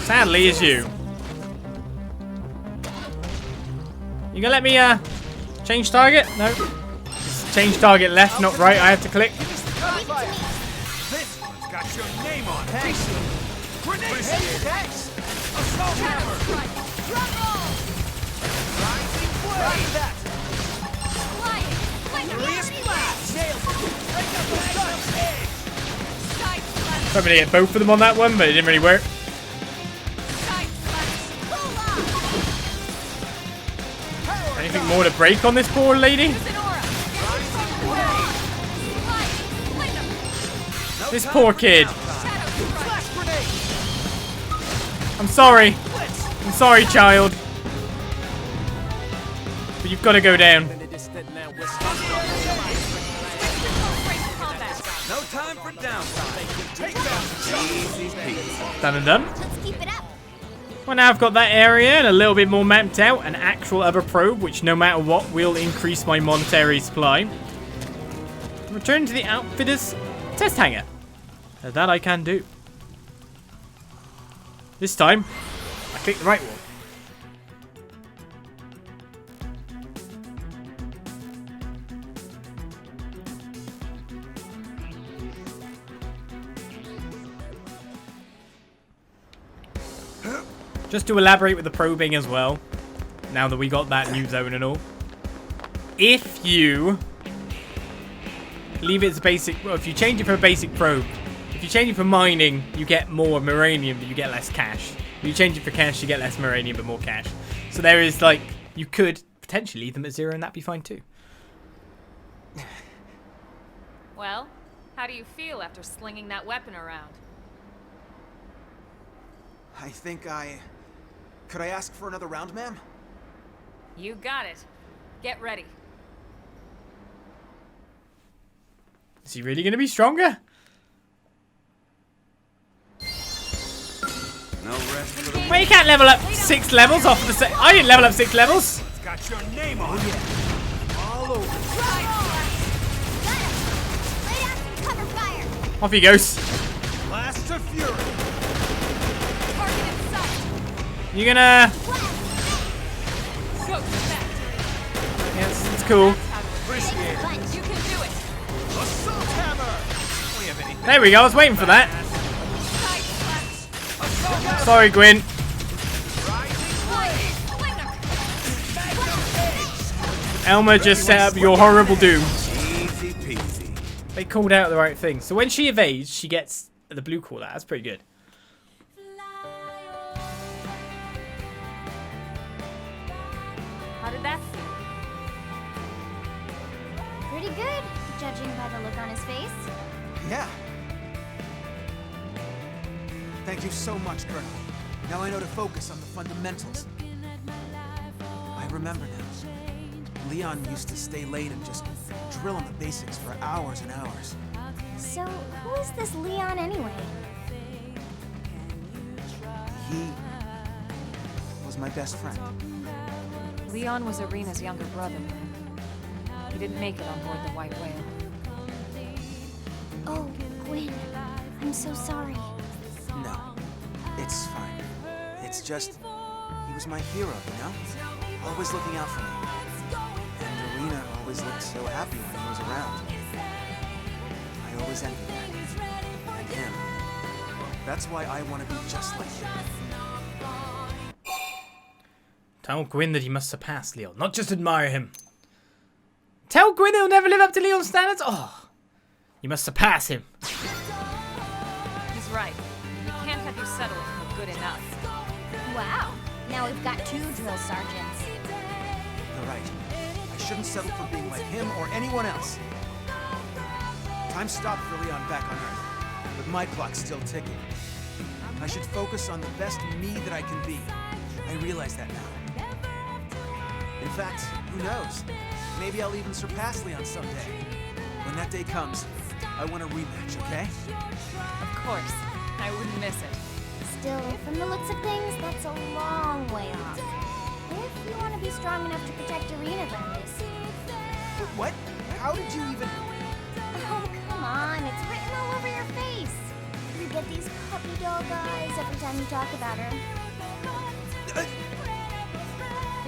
Sadly, is you. You gonna let me change target? No. It's change target left, not right. I have to click. This one's got your name on it. Grenade. Hex. Assault hammer. Drum roll. Rising blade. Like that. Flying. Furious blast. Nailed it. Take up the sun's edge. Side slash. Probably gonna get both of them on that one, but it didn't really work. Side slash. Pull up. Anything more to break on this poor lady? Use an aura. Flying. Light 'em. This poor kid. Shadow strike. Flash grenade. I'm sorry. Blitz. I'm sorry, child. But you've got to go down. No time for downtime. Take that. Easy peasy. Done and done. Let's keep it up. Well, now I've got that area and a little bit more mapped out. An actual other probe, which no matter what will increase my monetary supply. Return to the outfitter's test hangar. Now that I can do. This time, I click the right one. Just to elaborate with the probing as well, now that we got that new zone and all. If you leave it as a basic, well, if you change it for a basic probe, if you change it for mining, you get more Miranium, but you get less cash. If you change it for cash, you get less Miranium, but more cash. So there is like, you could potentially leave them at 0 and that'd be fine too. Well, How do you feel after slinging that weapon around? I think I... Could I ask for another round, ma'am? You got it. Get ready. Is he really going to be stronger? No rest for the... Wait, you can't level up 6 levels off of the I didn't level up 6 levels. It's got your name on it. All over. Lay down some cover fire. Off he goes. Blast of fury. Target in sight. You gonna... Go to that. Yes, it's cool. Appreciate it. You can do it. Assault hammer. We have any... There we go, I was waiting for that. Side slash. Sorry, Gwyn. Elma just set up your horrible doom. Easy peasy. They called out the right thing. So when she evades, she gets the blue call out. That's pretty good. How did that feel? Pretty good, judging by the look on his face. Yeah. Thank you so much, Colonel. Now I know to focus on the fundamentals. I remember now. Leon used to stay late and just drill on the basics for hours and hours. So, who is this Leon anyway? He was my best friend. Leon was Irina's younger brother. He didn't make it on board the White Whale. Oh, Gwyn. I'm so sorry. No, it's fine. It's just, he was my hero, you know? Always looking out for me. And Irina always looked so happy when he was around. I always envied that. And him. That's why I want to be just like him. Tell Gwyn that he must surpass Leon, not just admire him. Tell Gwyn he'll never live up to Leon's standards? Oh, you must surpass him. He's right. We can't have you settling for good enough. Wow. Now we've got 2 drill sergeants. You're right. I shouldn't settle for being like him or anyone else. Time stopped for Leon back on Earth, but my clock's still ticking. I should focus on the best me that I can be. I realize that now. In fact, who knows? Maybe I'll even surpass Leon someday. When that day comes, I want a rematch, okay? Of course. I wouldn't miss it. Still, from the looks of things, that's a long way off. If you want to be strong enough to protect Irina, that is. But what? How did you even... Oh, come on. It's written all over your face. You get these puppy dog eyes every time you talk about her.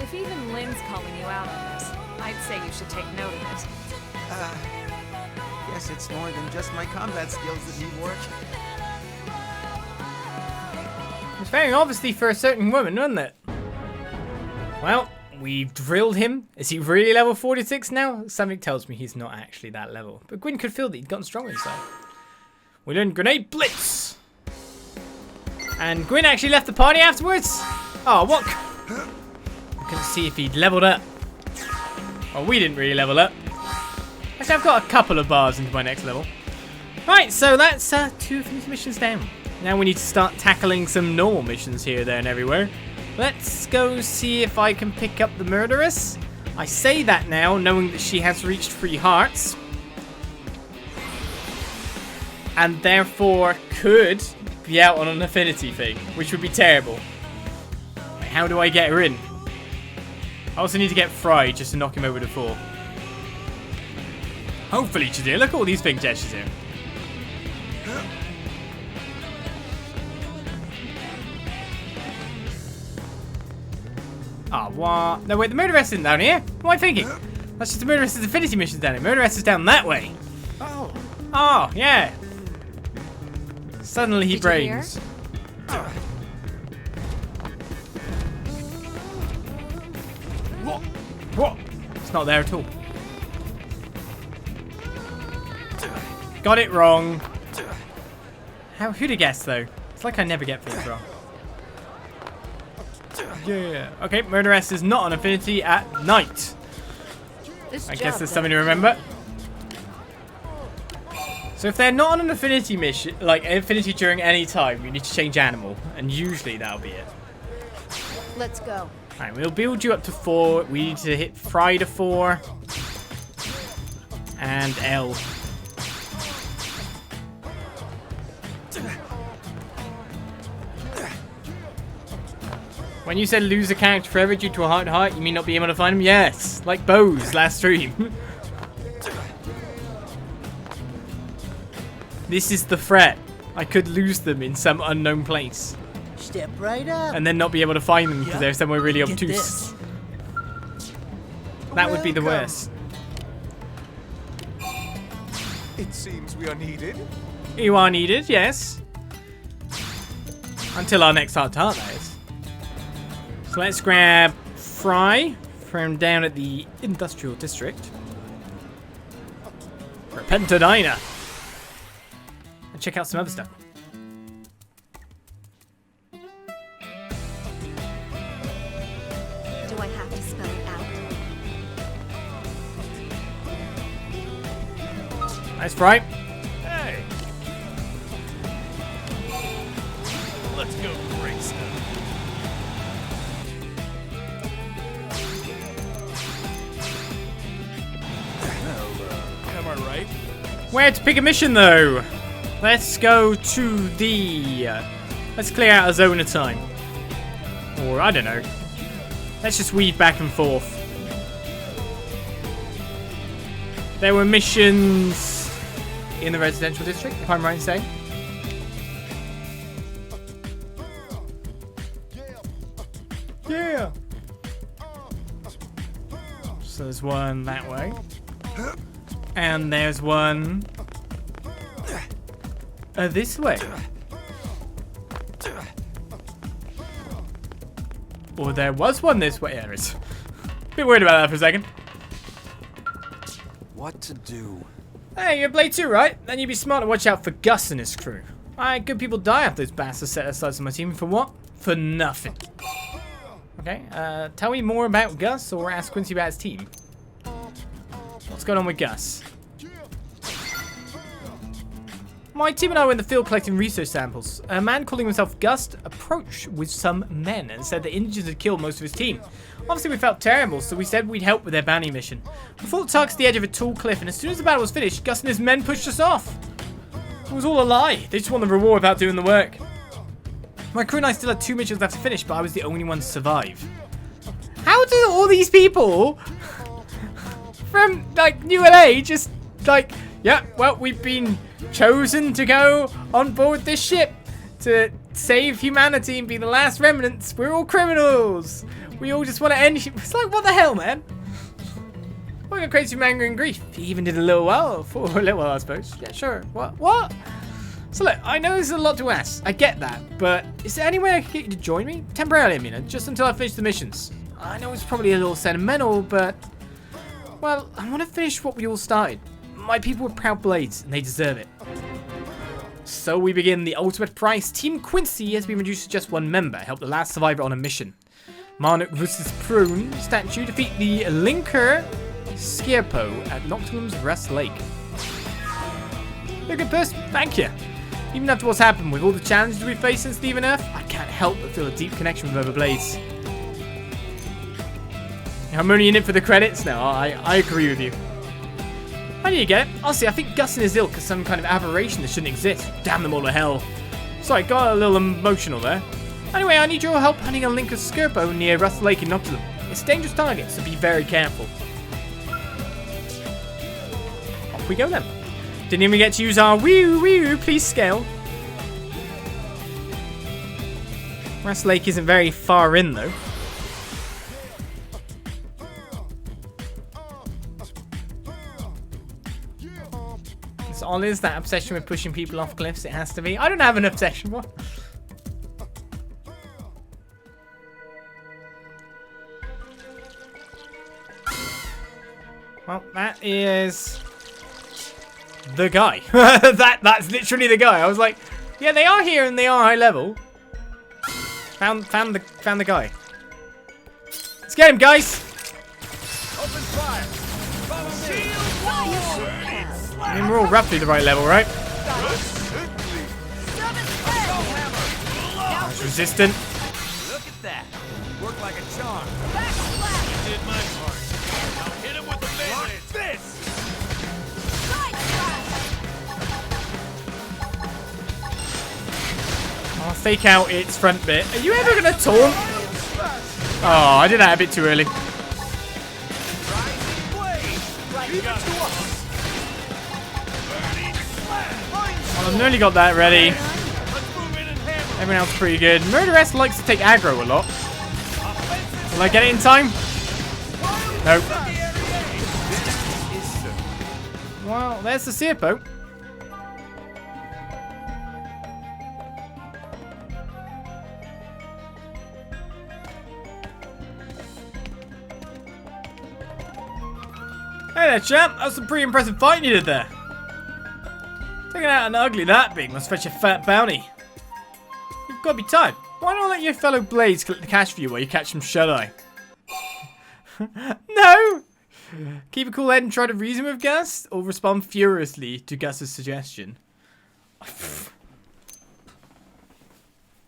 If even Lynn's calling you out on this, I'd say you should take note of it. Guess it's more than just my combat skills that need work. It's very obviously for a certain woman, wasn't it? Well, we've drilled him. Is he really level 46 now? Something tells me he's not actually that level. But Gwyn could feel that he'd gotten stronger inside. We learned Grenade Blitz. And Gwyn actually left the party afterwards. Oh, what? I couldn't see if he'd leveled up. Oh, we didn't really level up. Actually, I've got a couple of bars into my next level. Right, so that's 2 of these missions down. Now we need to start tackling some normal missions here, there, and everywhere. Let's go see if I can pick up the murderess. I say that now, knowing that she has reached 3 hearts. And therefore could be out on an affinity thing, which would be terrible. Wait, how do I get her in? I also need to get Fry just to knock him over the floor. Hopefully she's here. Look at all these big gestures here. Ah, what? No, wait, the murderess isn't down here. What am I thinking? That's just the murderess's affinity mission down here. Murderess is down that way. Oh. Oh, yeah. Suddenly he Did you hear? brains. What? It's not there at all. Got it wrong. Who'd have guessed though? It's like I never get things wrong. Yeah. Okay, Murderess is not on affinity at night. I guess there's something to remember. So if they're not on an affinity mission, like affinity during any time, you need to change animal, and usually that'll be it. Let's go. Alright, we'll build you up to 4. We need to hit Fry to 4. And L. When you said lose a character forever due to a heart, you mean not being able to find him? Yes, like Bose last stream. This is the threat. I could lose them in some unknown place. Step right up. And then not be able to find them because they're somewhere really obtuse. That would be the worst. It seems we are needed. You are needed, yes. Until our next heart-to-heart, that is. So let's grab Fry from down at the industrial district. Repentadina. And check out some other stuff. Do I have to spell it out? Nice Fry. Hey. Let's go break stuff. Am I right? Where to pick a mission, though? Let's go to the... let's clear out a zone at a time. Or, I don't know. Let's just weave back and forth. There were missions in the residential district, if I'm right in saying. Yeah! So there's one that way. And there's one this way. Or there was one this way. There is. Bit worried about that for a second. What to do? Hey, you're Blade 2, right? Then you'd be smart to watch out for Gus and his crew. Alright, good people die after those bastards set aside some of my team. For what? For nothing. Okay, tell me more about Gus or ask Quincy about his team. What's going on with Gus? My team and I were in the field collecting research samples. A man calling himself Gus approached with some men and said the Indians had killed most of his team. Obviously we felt terrible, so we said we'd help with their bounty mission. We fought the targets at the edge of a tall cliff, and as soon as the battle was finished, Gus and his men pushed us off. It was all a lie. They just want the reward without doing the work. My crew and I still had 2 missions left to finish, but I was the only one to survive. How do all these people from, like, New LA just, like, yeah, well, we've been chosen to go on board this ship to save humanity and be the last remnants. We're all criminals. We all just want to end. It's like, what the hell, man? We're going crazy from anger and grief. He even did a little while, for a little while, I suppose. Yeah, sure. What? So look, I know there's a lot to ask. I get that, but is there any way I could get you to join me? Temporarily, I mean, just until I finish the missions. I know it's probably a little sentimental, but well, I want to finish what we all started. My people were proud blades, and they deserve it. So we begin the ultimate price. Team Quincy has been reduced to just 1 member. Help the last survivor on a mission. Marnock vs. Prune statue. Defeat the Linker Skierpo at Noctilum's Rust Lake. You're a good person. Thank you. Even after what's happened with all the challenges we faced since leaving Earth, I can't help but feel a deep connection with Overblades. I'm only in it for the credits now. I agree with you. How do you get it? Honestly, I think Gus and his ilk are some kind of aberration that shouldn't exist. Damn them all to hell. Sorry, got a little emotional there. Anyway, I need your help hunting a Linker Skirpo near Rust Lake in Noctilum. It's a dangerous target, so be very careful. Off we go then. Didn't even get to use our wee please scale. Rust Lake isn't very far in though. It's Oliz, that obsession with pushing people off cliffs, it has to be. I don't have an obsession, what? Well, that is the guy. That's literally the guy. I was like, yeah, they are here and they are high level. Found the guy. Let's get him, guys. Open fire. Follow me. I mean, we're all roughly the right level, right? That's resistant. Look at that. Worked like a charm. You did my part. Now hit him with the melee. This! I'll fake out its front bit. Are you ever gonna taunt? Oh, I did that a bit too early. Well, I've nearly got that ready. Everyone else is pretty good. Murderess likes to take aggro a lot. Will I get it in time? Nope. Well, there's the seer boat. Hey there, champ. That's some pretty impressive fighting you did there. Taking out an ugly that big must fetch a fat bounty. You've got to be tired. Why not let your fellow blades collect the cash for you while you catch some shut-eye? No! Keep a cool head and try to reason with Gus, or respond furiously to Gus's suggestion. I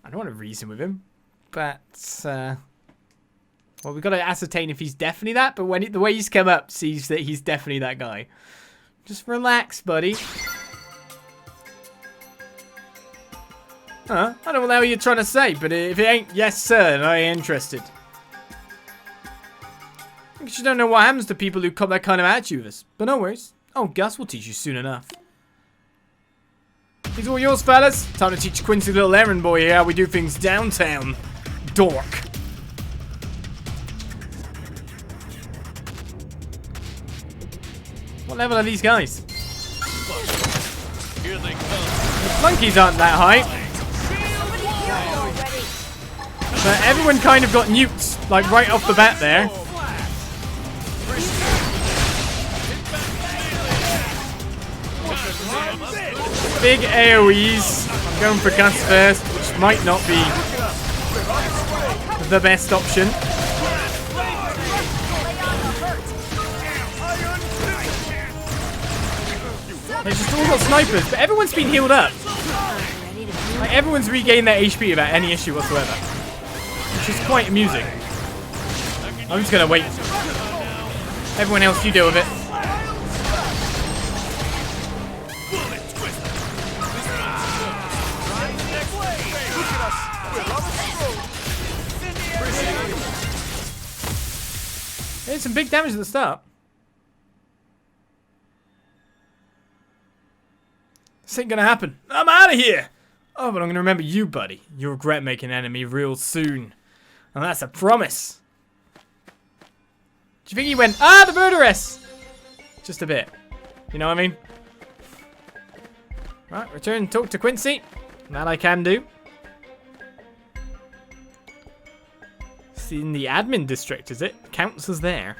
don't want to reason with him, but well, we've got to ascertain if he's definitely that, but when the way he's come up sees that he's definitely that guy. Just relax, buddy. Huh? I don't know what you're trying to say, but if it ain't yes, sir, then I ain't interested. I guess you don't know what happens to people who come that kind of attitude with us, but no worries. Oh, Gus will teach you soon enough. These are all yours, fellas. Time to teach Quincy, little errand boy here, how we do things downtown. Dork. What level are these guys? Here they come. The flunkies aren't that high. But everyone kind of got nuked, like right off the bat there. Big AoEs. I'm going for Gus first, which might not be the best option. They've just all got snipers, but everyone's been healed up. Like, everyone's regained their HP without any issue whatsoever. Which is quite amusing. I'm just gonna wait. Everyone else, you deal with it. There's some big damage at the start. This ain't gonna happen. I'm out of here! Oh, but I'm gonna remember you, buddy. You'll regret making an enemy real soon. And that's a promise. Do you think he went, ah, the murderess? Just a bit. You know what I mean? Right, return and talk to Quincy. That I can do. It's in the admin district, is it? Counts as there.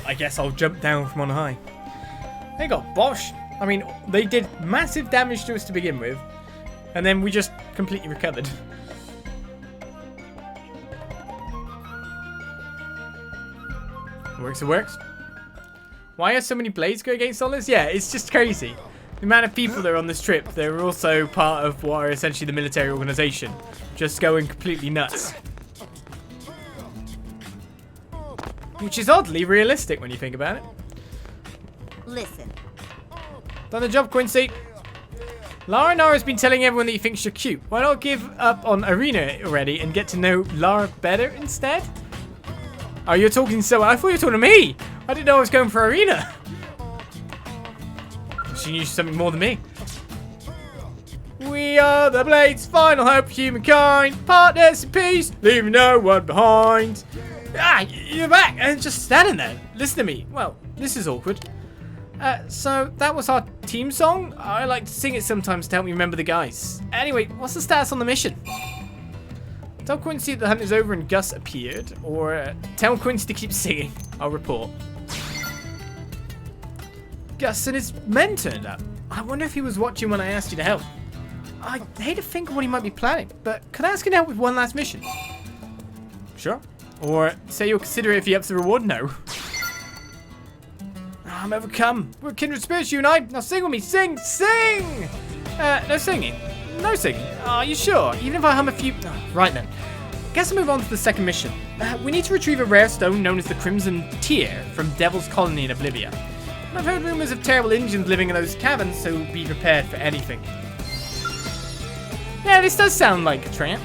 I guess I'll jump down from on high. They got Bosch. I mean, they did massive damage to us to begin with. And then we just completely recovered. It works. Why are so many blades go against all this? Yeah, it's just crazy. The amount of people that are on this trip, they're also part of what are essentially the military organization. Just going completely nuts. Which is oddly realistic when you think about it. Listen. Done the job, Quincy. Lara Nara's been telling everyone that he thinks you're cute. Why not give up on Arena already and get to know Lara better instead? Oh, you're talking so... I thought you were talking to me. I didn't know I was going for Arena. She knew something more than me. We are the Blade's final hope for humankind. Partners in peace, leaving no one behind. Ah, you're back and just standing there. Listen to me. Well, this is awkward. So that was our team song. I like to sing it sometimes to help me remember the guys. Anyway, what's the status on the mission? Tell Quincy that the hunt is over and Gus appeared, or tell Quincy to keep singing. I'll report. Gus and his men turned up. I wonder if he was watching when I asked you to help. I hate to think of what he might be planning, but could I ask him to help with one last mission? Sure. Or say you'll consider it if he ups the reward? No. I'm overcome. We're kindred spirits, you and I. Now sing with me. Sing! Sing! No singing. No singing. Are you sure? Even if I hum a few... Oh, right then. Guess I'll move on to the second mission. We need to retrieve a rare stone known as the Crimson Tear from Devil's Colony in Oblivia. I've heard rumors of terrible Indians living in those caverns, so be prepared for anything. Yeah, this does sound like a tramp.